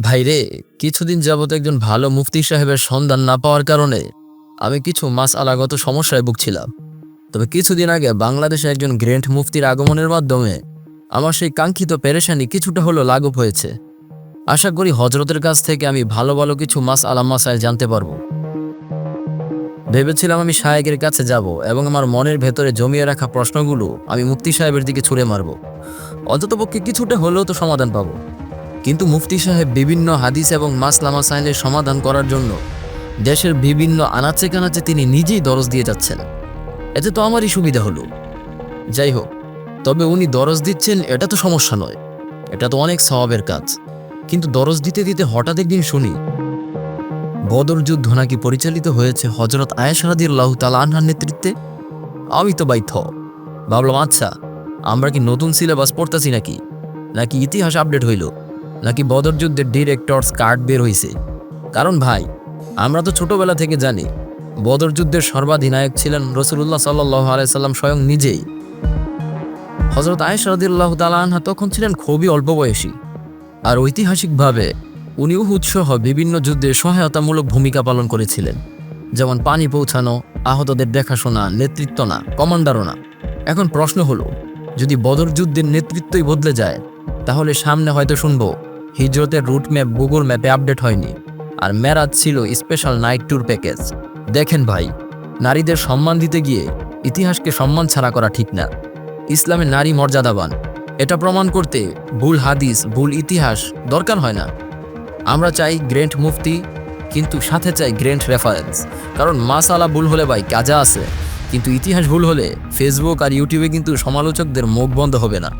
ভাইরে, কিছুদিন যাবত একজন ভালো মুফতি সাহেবের সন্ধান না পাওয়ার কারণে আমি কিছু মাসআলাগত সমস্যায় ভুগছিলাম। তবে কিছুদিন আগে বাংলাদেশে একজন গ্র্যান্ড মুফতির আগমনের মাধ্যমে আমার সেই কাঙ্ক্ষিত পেরেশানি কিছুটা হলো লাঘব হয়েছে। আশা করি হজরতের কাছ থেকে আমি ভালো ভালো কিছু মাসাইল জানতে পারবো। ভেবেছিলাম আমি শায়েকের কাছে যাব এবং আমার মনের ভেতরে জমিয়ে রাখা প্রশ্নগুলো আমি মুফতি সাহেবের দিকে ছুড়ে মারব। অন্ততপক্ষে কিছুটা হলেও তো সমাধান পাবো। কিন্তু মুফতি সাহেব বিভিন্ন হাদিস এবং মাসাইলের সমাধান করার জন্য দেশের বিভিন্ন আনাচে কানাচে তিনি নিজেই দরজ দিয়ে যাচ্ছেন। এতে তো আমারই সুবিধা হলো। যাই হোক, তবে উনি দরজ দিচ্ছেন এটা তো সমস্যা নয়, এটা তো অনেক সওয়াবের কাজ। কিন্তু দরজ দিতে দিতে হঠাৎ একদিন শুনি বদর যুদ্ধ নাকি পরিচালিত হয়েছে হযরত আয়েশা রাদিয়াল্লাহু তাআলা আনহার নেতৃত্বে। আমি তো বাইথ ভাবলাম, আচ্ছা আমরা কি নতুন সিলেবাস পড়তেছি নাকি ইতিহাস আপডেট হইল, নাকি বদর যুদ্ধের ডিরেক্টরস কার্ড বের হইছে। কারণ ভাই, আমরা তো ছোটবেলা থেকে জানি বদর যুদ্ধের সর্বাধিনায়ক ছিলেন রাসূলুল্লাহ সাল্লাল্লাহু আলাইহি সাল্লাম স্বয়ং নিজেই। হযরত আয়েশা রাদিয়াল্লাহু তাআলা আনহা তখন ছিলেন খুবই অল্প বয়সী, আর ঐতিহাসিকভাবে উনি উহুদ সহ বিভিন্ন যুদ্ধে সহায়তামূলক ভূমিকা পালন করেছিলেন, যেমন পানি পৌঁছানো, আহতদের দেখাশোনা, নেতৃত্ব না, কমান্ডারও না। এখন প্রশ্ন হলো, যদি বদর যুদ্ধের নেতৃত্বই বদলে যায়, তাহলে সামনে হয়তো শুনবো হিজরতের রুট ম্যাপ গুগল ম্যাপে আপডেট হয়নি, আর মেরাজ ছিল স্পেশাল নাইট ট্যুর প্যাকেজ। দেখেন ভাই, নারীদের সম্মান দিতে গিয়ে ইতিহাসকে সম্মান ছাড়া করা ঠিক না। ইসলামে নারী মর্যাদাবান, এটা প্রমাণ করতে ভুল হাদিস, ভুল ইতিহাস দরকার হয় না। আমরা চাই গ্র্যান্ড মুফতি, কিন্তু সাথে চাই গ্র্যান্ড রেফারেন্স। কারণ মাসালা ভুল হলে ভাই কাজা আছে, কিন্তু ইতিহাস ভুল হলে ফেসবুক আর ইউটিউবে কিন্তু সমালোচকদের মুখ বন্ধ হবে না।